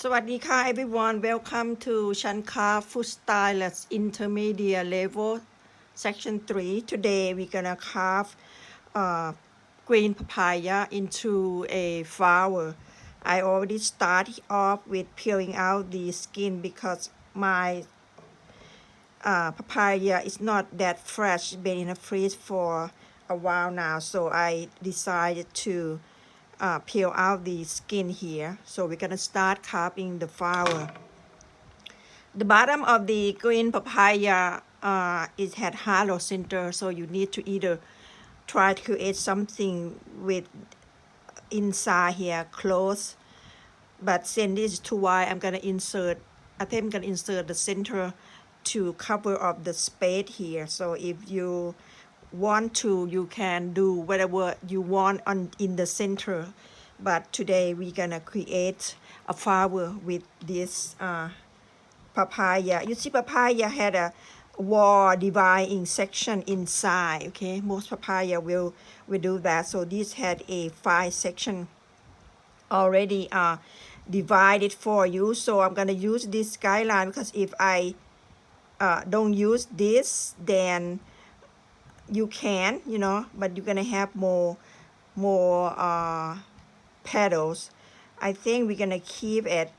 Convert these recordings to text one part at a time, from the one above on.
สวัสดีค่ะ everyone welcome to ชั้นค้า Food Stylist Intermedia level section 3 today we're gonna carve uh, green papaya into a flower. I already started off with peeling out the skin because my papaya is not that fresh, been in the freeze for a while now, so I decided to peel out the skin here. So we're gonna start carving the flower. The bottom of the green papaya it had hollow center, so you need to either try to create something with inside here close. But since this is too wide, I'm gonna insert. I think I'm gonna insert the center to cover up the space here. So if you want to, you can do whatever you want on in the center. But today we're gonna create a flower with this papaya. You see, papaya had a wall dividing section inside. Okay, most papaya will do that. So this had a 5 section already divided for you. So I'm gonna use this guideline because if I don't use this, then you can, but you're gonna have more petals. I think we're gonna keep it.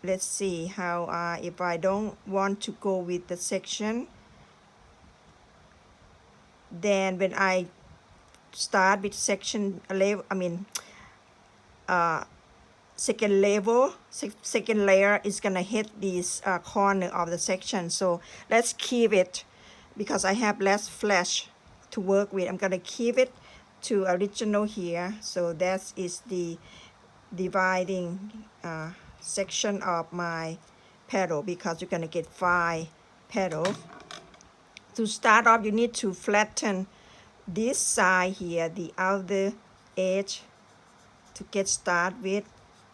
Let's see how if I don't want to go with the section, then when I start with section level, second layer is gonna hit this corner of the section. So let's keep it because I have less flesh to work with. I'm gonna keep it to original here. So that is the dividing section of my petal because you're gonna get 5 petals. To start off, you need to flatten this side here, the outer edge, to get started with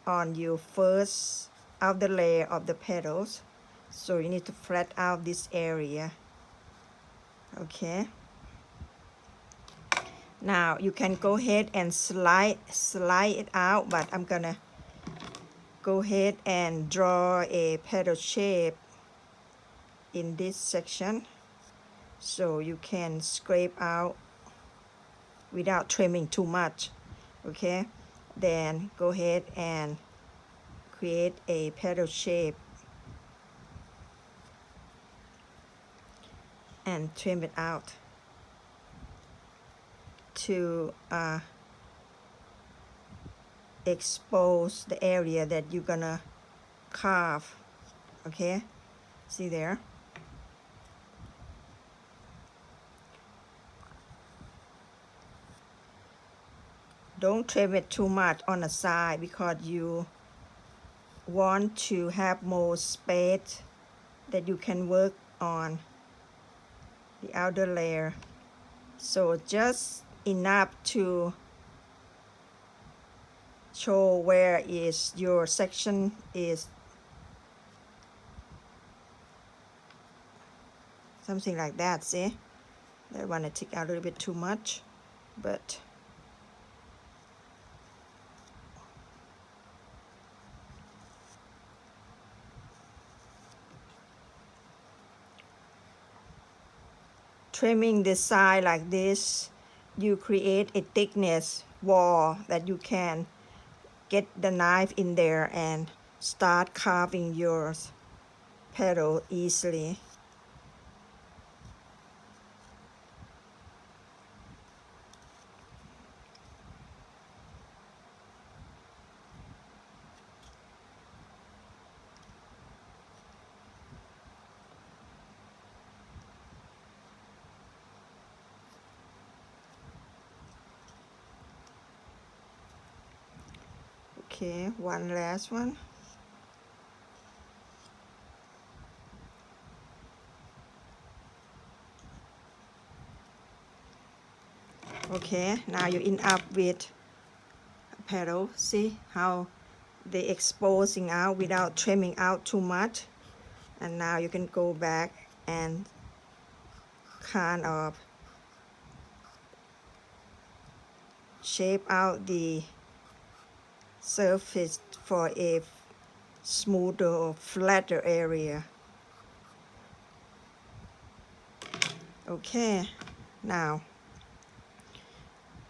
on your first outer layer of the petals. So you need to flat out this area. Okay. Now you can go ahead and slide it out, but I'm gonna go ahead and draw a petal shape in this section so you can scrape out without trimming too much. Okay, then go ahead and create a petal shape and trim it out to expose the area that you're gonna carve. Okay, see there? Don't trim it too much on the side because you want to have more space that you can work on the outer layer. So just enough to show where is your section is, something like that. See, I want to take out a little bit too much, but trimming the side like this, you create a thickness wall that you can get the knife in there and start carving your petal easily. Okay, one last one. Okay, now you end up with a petal. See how they exposing out without trimming out too much. And now you can go back and kind of shape out the surface for a smoother or flatter area. Okay, now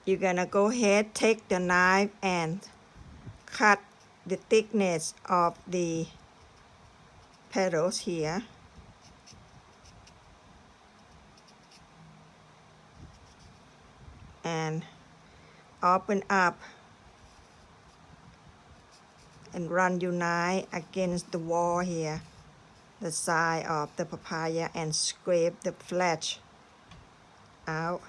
you're gonna go ahead, take the knife and cut the thickness of the petals here. And open up and run your knife against the wall here, the side of the papaya, and scrape the flesh out.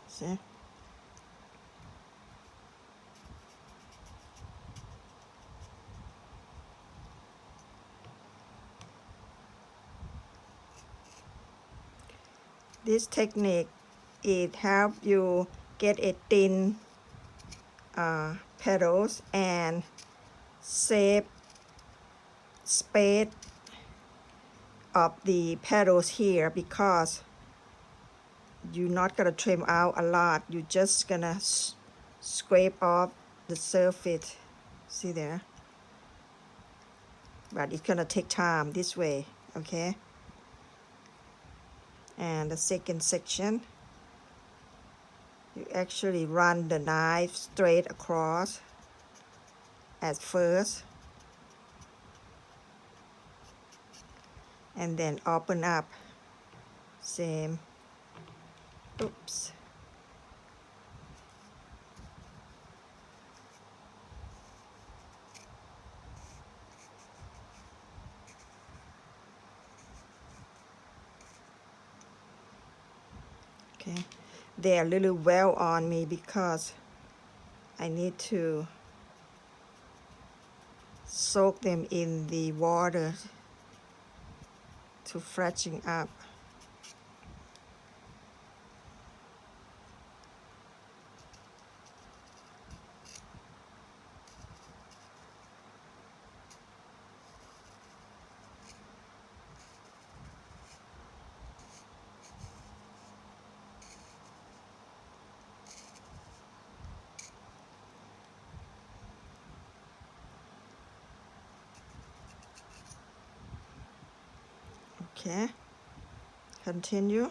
See? This technique, it helps you get a thin petals and save space of the petals here, because you're not gonna trim out a lot. You're just gonna scrape off the surface. See there? But it's gonna take time this way, okay? And the second section, you actually run the knife straight across at first, and then open up. Same. Oops. Okay. They're a little well on me because I need to soak them in the water to freshen up. Okay, continue.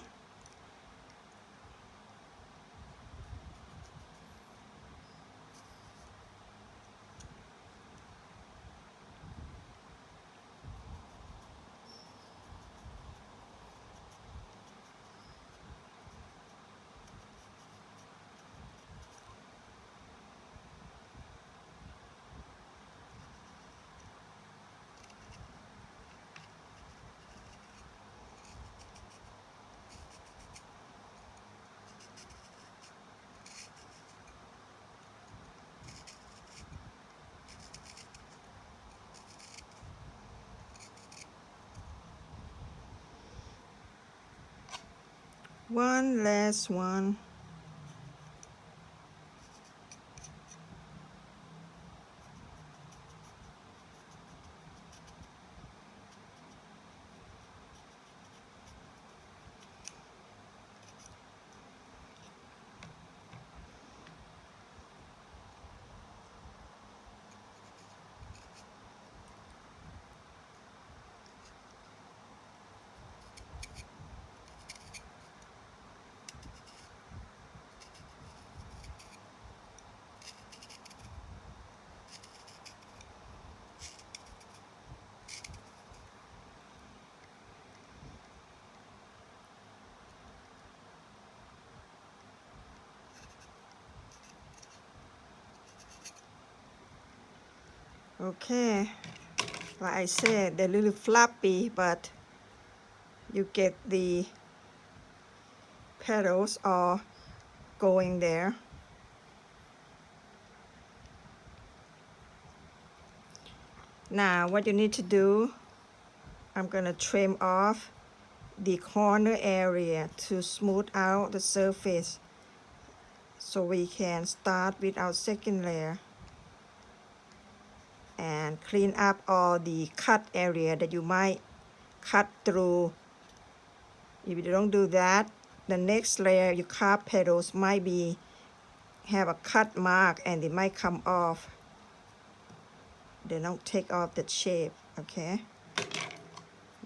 One last one. Okay, like I said, they're a little floppy, but you get the petals all going there. Now what you need to do, I'm gonna trim off the corner area to smooth out the surface so we can start with our second layer and clean up all the cut area that you might cut through If you don't do that, the next layer you carve petals might be have a cut mark and it might come off. They don't take off the shape, okay?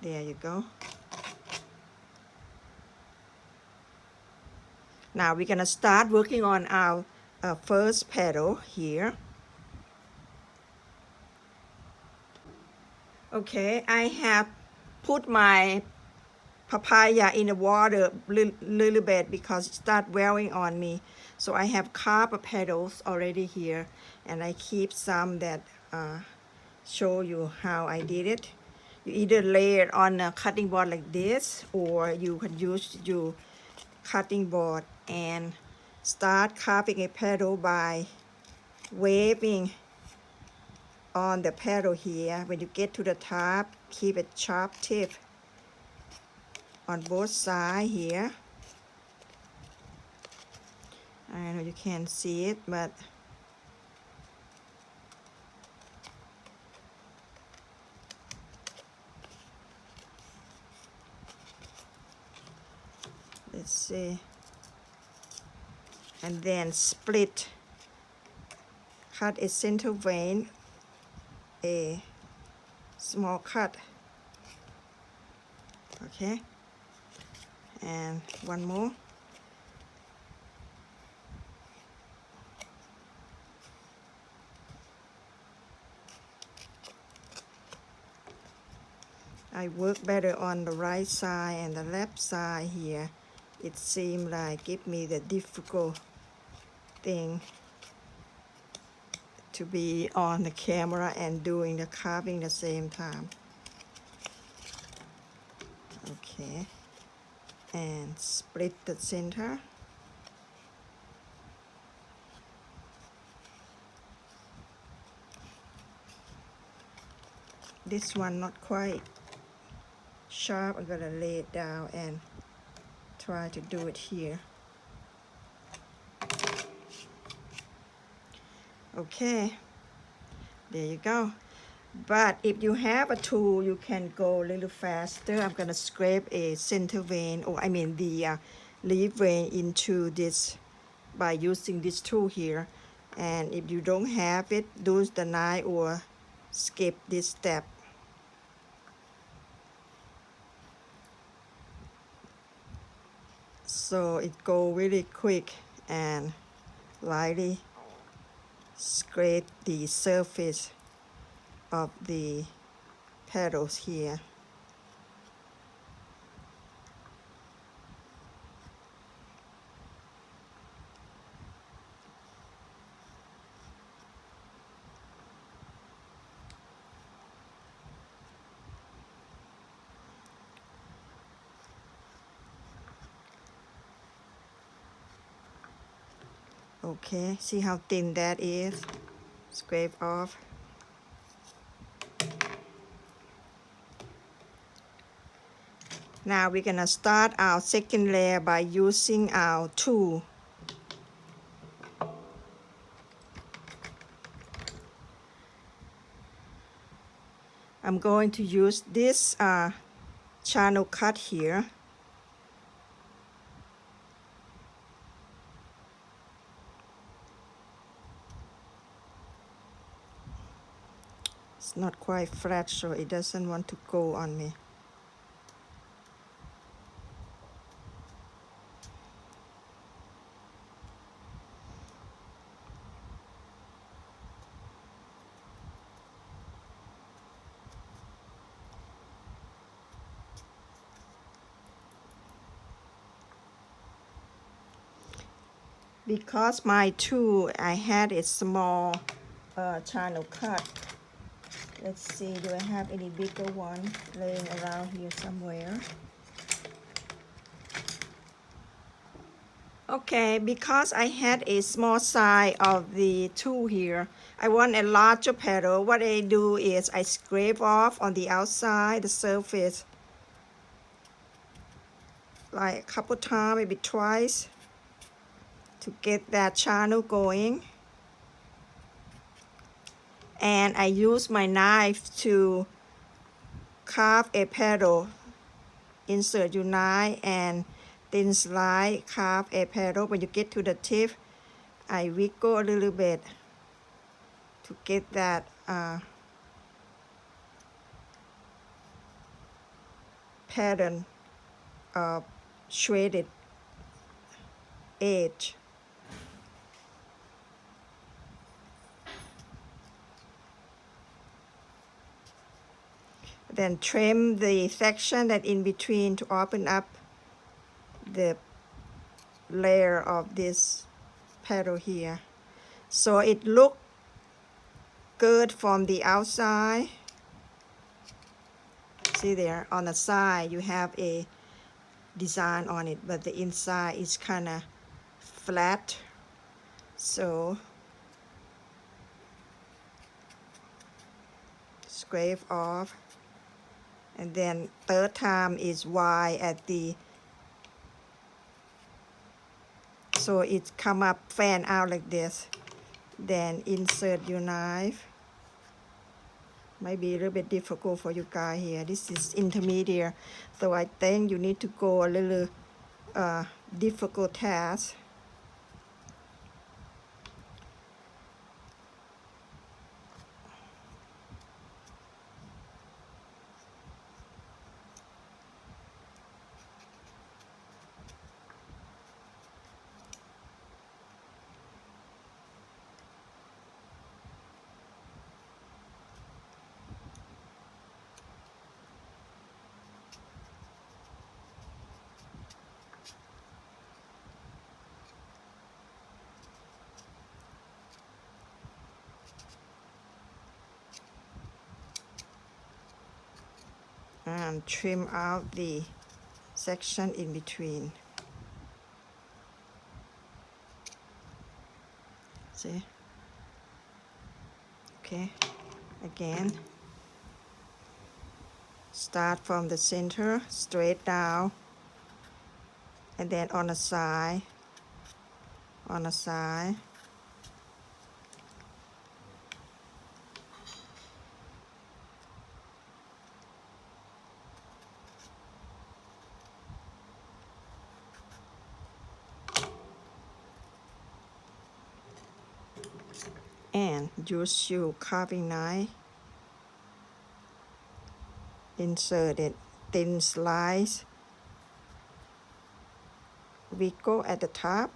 There you go. Now we're gonna start working on our first petal here. Okay, I have put my papaya in the water little bit because it started wearing on me. So I have carved petals already here, and I keep some that show you how I did it. You either lay it on a cutting board like this, or you can use your cutting board and start carving a petal by waving on the petal here. When you get to the top, keep it sharp tip on both sides here. I know you can't see it, but let's see. And then split, cut a center vein, a small cut. Okay, and one more. I work better on the right side and the left side here. It seemed like give me the difficult thing to be on the camera and doing the carving at the same time. Okay, and split the center. This one not quite sharp. I'm gonna lay it down and try to do it here. Okay, there you go. But if you have a tool, you can go a little faster. I'm gonna scrape a center vein, or I mean the leaf vein into this by using this tool here. And if you don't have it, use the knife or skip this step. So it go really quick and lightly scrape the surface of the petals here. Okay, see how thin that is? Scrape off. Now we're gonna start our second layer by using our tool. I'm going to use this channel cut here. It's not quite flat, so it doesn't want to go on me. Because my tool, I had a small channel cut. Let's see, do I have any bigger one laying around here somewhere? Okay, because I had a small size of the tool here, I want a larger petal. What I do is I scrape off on the outside, the surface, like a couple times, maybe twice, to get that channel going. And I use my knife to carve a petal insert your knife and thin slice carve a petal. When you get to the tip, I wiggle a little bit to get that pattern of shredded edge. Then trim the section that in between to open up the layer of this petal here. So it look good from the outside. See there, on the side you have a design on it, but the inside is kind of flat. So scrape off, and then third time is wide at the, so it come up fan out like this. Then insert your knife. Might be a little bit difficult for you guys here. This is intermediate, so I think you need to go a little difficult task. And trim out the section in between. See? Okay, again. Start from the center, straight down, and then on the side, on the side. And use your carving knife, insert it, thin slice, wiggle at the top,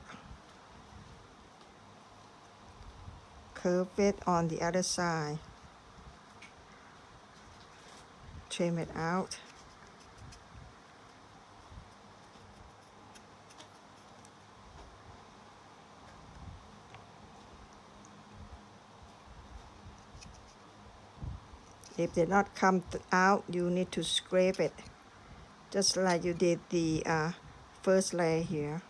curve it on the other side, trim it out. If they not come out, you need to scrape it, just like you did the first layer here.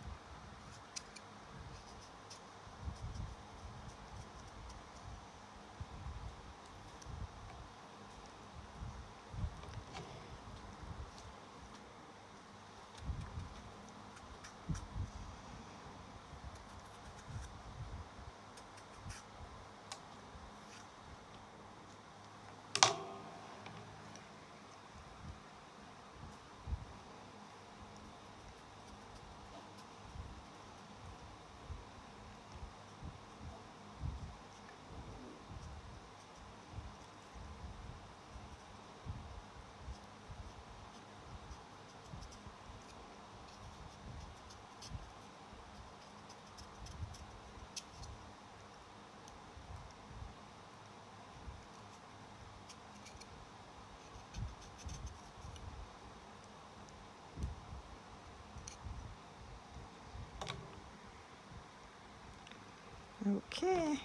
Okay,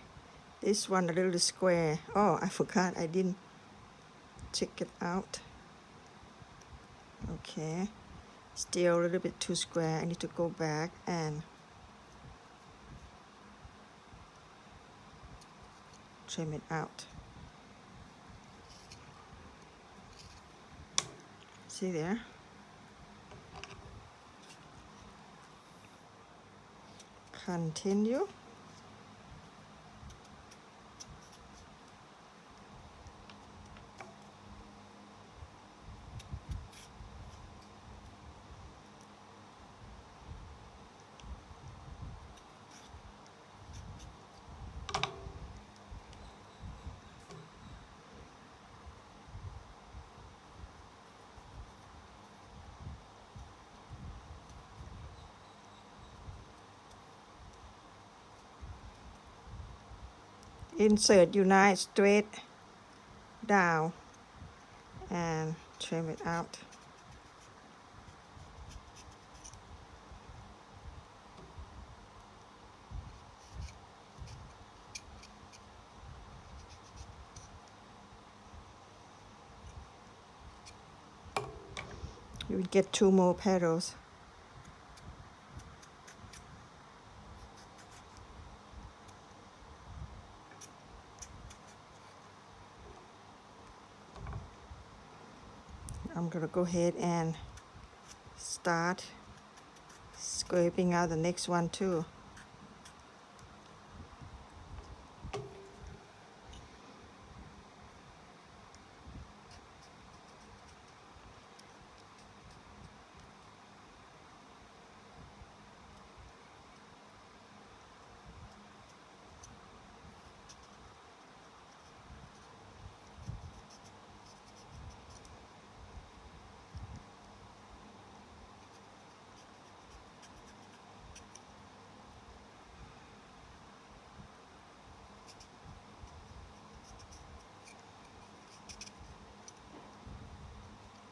this one a little square. Oh, I forgot, I didn't check it out. Okay, still a little bit too square. I need to go back and trim it out. See there? Continue. insert your knife straight down and trim it out. You will get 2 more petals. I'm gonna go ahead and start scraping out the next one too.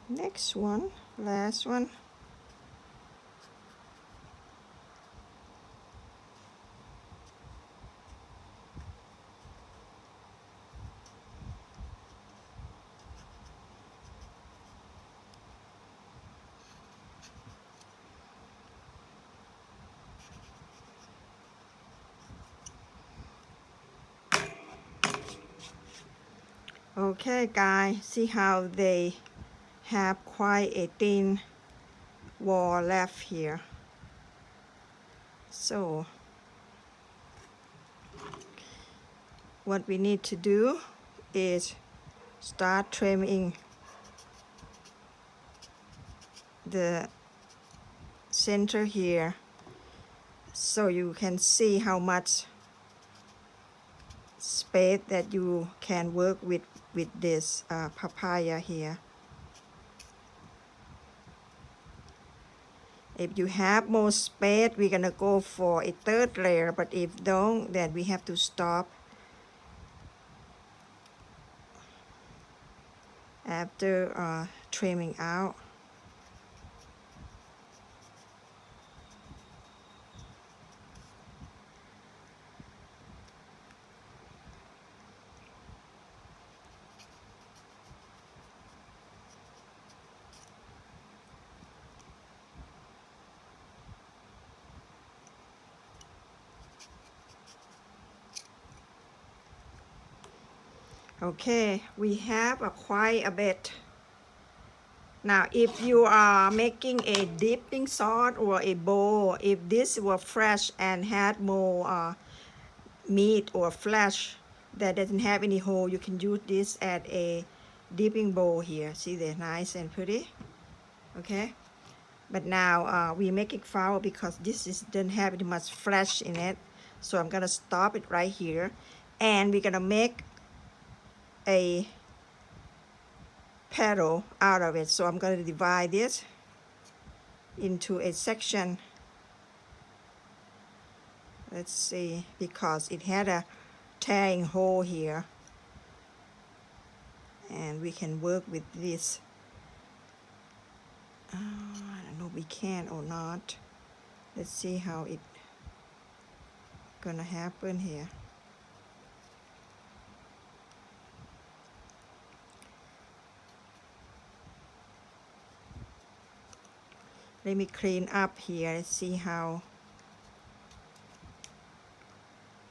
Next one, last one. Okay guys, see how they have quite a thin wall left here. So what we need to do is start trimming the center here so you can see how much space that you can work with this papaya here. If you have more space, we're gonna go for a 3rd layer, but if don't, then we have to stop after trimming out. Okay, we have quite a bit. Now, if you are making a dipping sauce or a bowl, if this were fresh and had more meat or flesh that doesn't have any hole, you can use this as a dipping bowl here. See, they're nice and pretty. Okay, but now we're making flour because doesn't have any much flesh in it. So I'm gonna stop it right here, and we're gonna make a petal out of it. So I'm going to divide this into a section. Let's see, because it had a tearing hole here, and we can work with this. I don't know if we can or not. Let's see how it gonna happen here. Let me clean up here and see how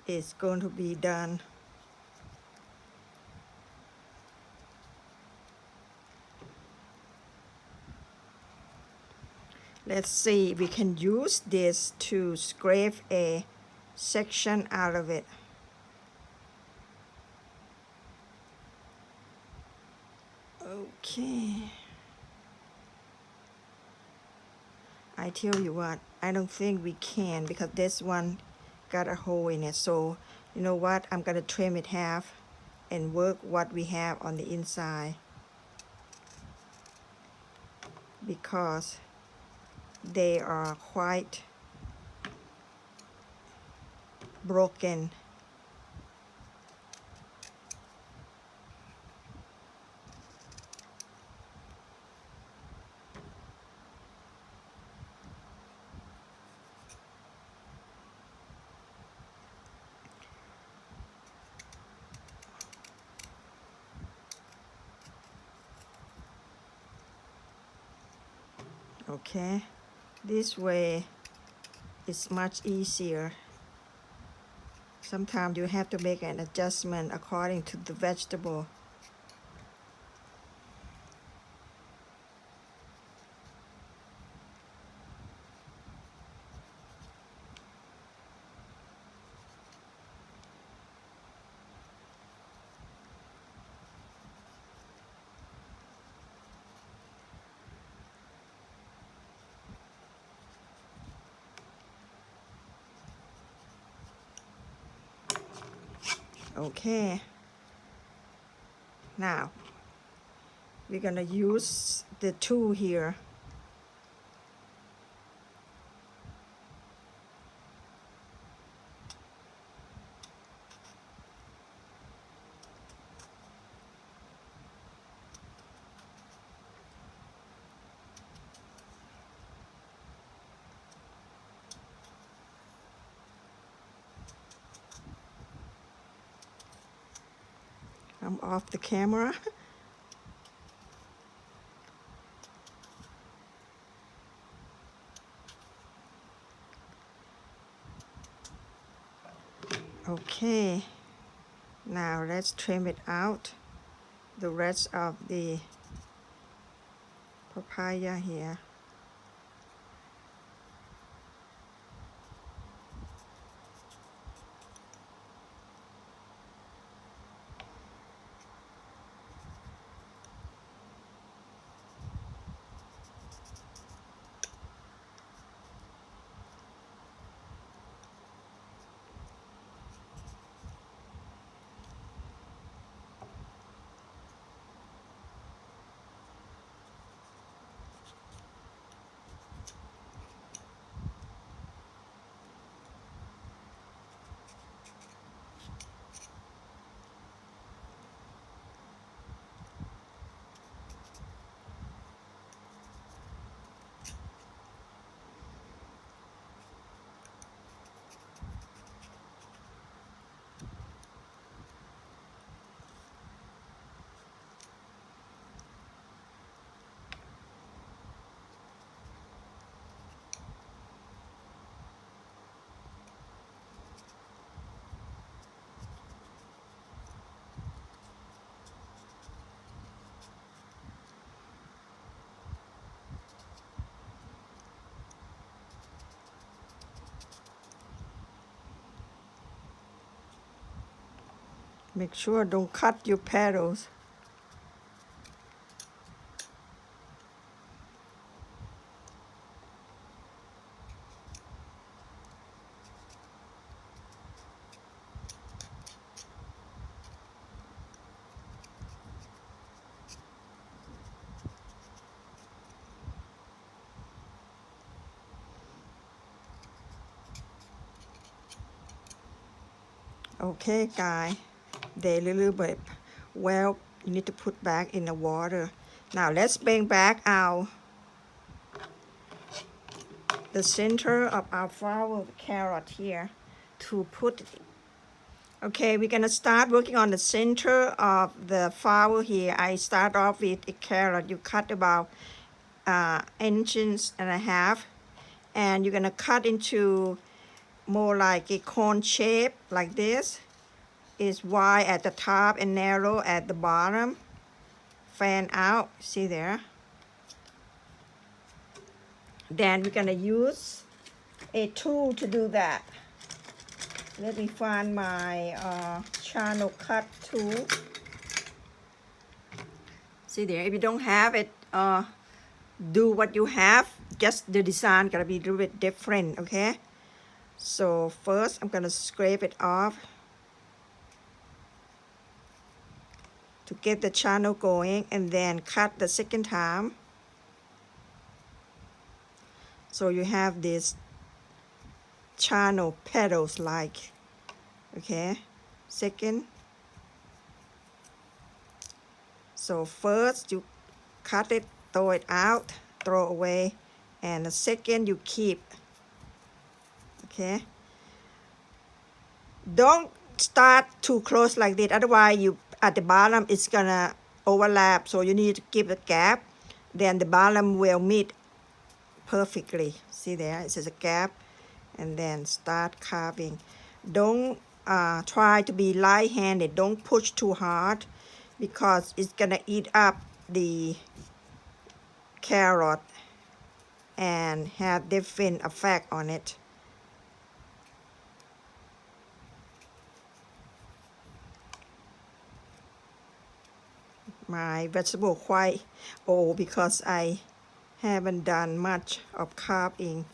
it's going to be done. Let's see if we can use this to scrape a section out of it. Okay. I tell you what, I don't think we can because this one got a hole in it. So you know what, I'm gonna trim it half and work what we have on the inside, because they are quite broken. Okay, this way is much easier. Sometimes you have to make an adjustment according to the vegetable. Okay, now we're gonna use the tool here. I'm off the camera. Okay, now let's trim it out, the rest of the papaya here. Make sure don't cut your petals. Okay, guys, they a little bit well. You need to put back in the water. Now let's bring back the center of our flower carrot here to put it. Okay, we're gonna start working on the center of the flower here. I start off with a carrot. You cut about inches and a half, and you're gonna cut into more like a cone shape like this. Is wide at the top and narrow at the bottom. Fan out, see there. Then we're gonna use a tool to do that. Let me find my channel cut tool. See there, if you don't have it, do what you have. Just the design gotta be a little bit different, okay? So first I'm gonna scrape it off to get the channel going, and then cut the second time. So you have this channel petals like, okay, second. So first you cut it, throw it out, throw away, and the second you keep, okay. Don't start too close like this, otherwise you at the bottom it's gonna overlap, so you need to keep a gap, then the bottom will meet perfectly. See there, it says a gap, and then start carving. Don't try to be light-handed. Don't push too hard because it's gonna eat up the carrot and have different effect on it. My vegetable quite old because I haven't done much of carving,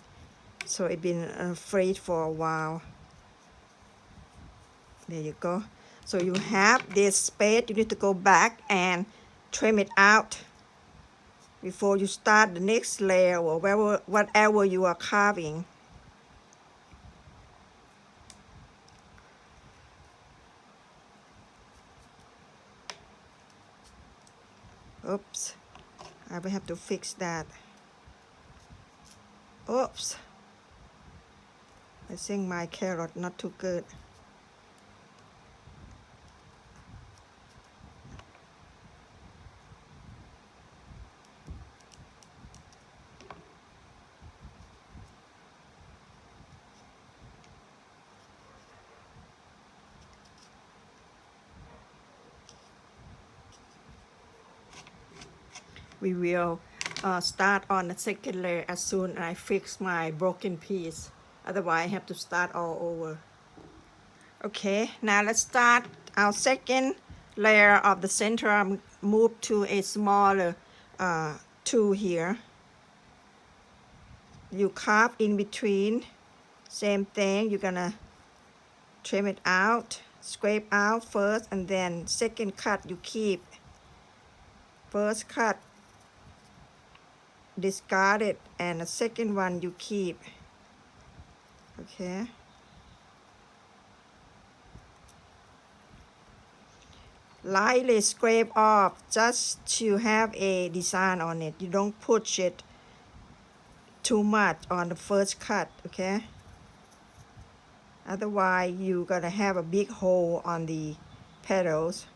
so it's been freeze for a while. There you go. So you have this space, you need to go back and trim it out before you start the next layer or whatever you are carving. Oops, I will have to fix that. Oops, I think my carrot not too good. We will start on the second layer as soon as I fix my broken piece. Otherwise, I have to start all over. Okay, now let's start our second layer of the center. I'm move to a smaller tool here. You carve in between. Same thing, you're gonna trim it out, scrape out first, and then second cut you keep. First cut, discard it, and the second one you keep. Okay. Lightly scrape off just to have a design on it. You don't push it too much on the first cut, okay? Otherwise, you're gonna have a big hole on the petals.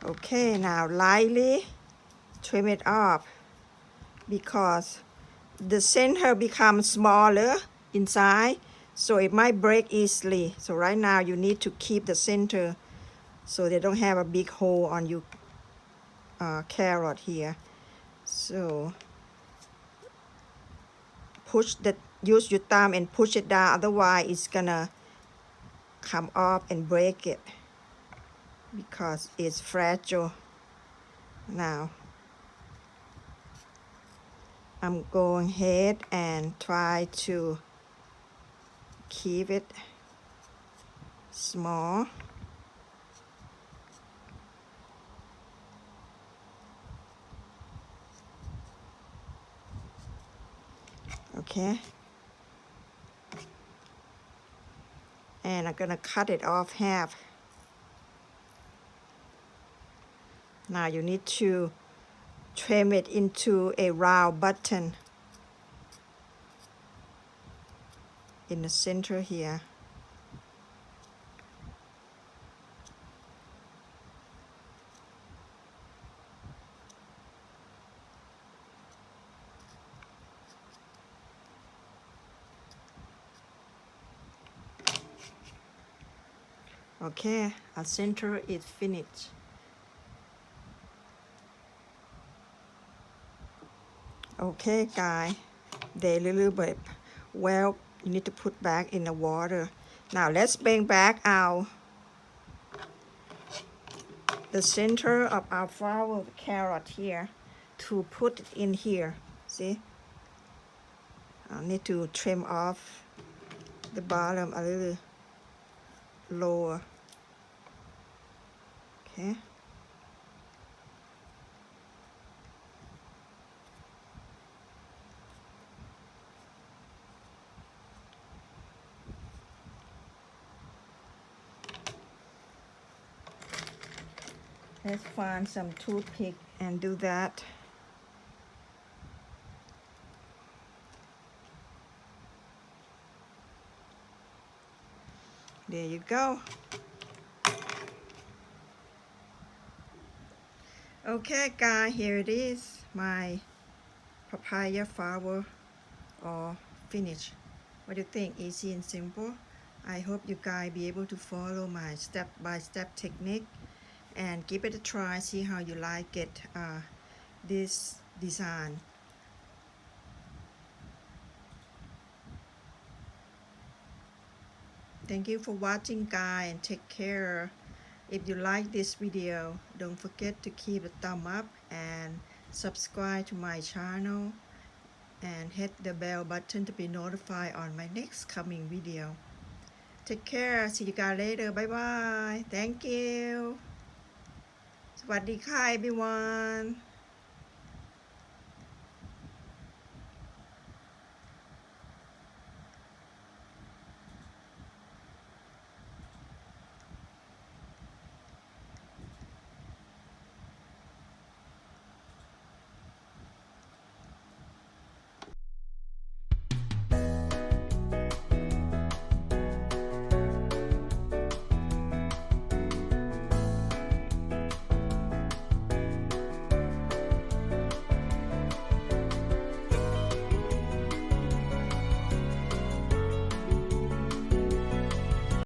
Okay, now lightly trim it off because the center becomes smaller inside, so it might break easily. So right now you need to keep the center so they don't have a big hole on your carrot here. So use your thumb and push it down, otherwise it's gonna come off and break it because it's fragile. Now I'm going ahead and try to keep it small. Okay, and I'm gonna cut it off half. Now you need to trim it into a round button in the center here. Okay, our center is finished. Okay, guys, they a little bit well. You need to put back in the water. Now let's bring back the center of our flower carrot here to put it in here. See, I need to trim off the bottom a little lower. Okay. Let's find some toothpick and do that. There you go. Okay guys, here it is, my papaya flower all finished. What do you think? Easy and simple. I hope you guys be able to follow my step-by-step technique and give it a try, see how you like it, this design. Thank you for watching guys, and take care. If you like this video, don't forget to keep a thumb up and subscribe to my channel and hit the bell button to be notified on my next coming video. Take care. See you guys later. Bye bye. Thank you. สวัสดีค่ะ everyone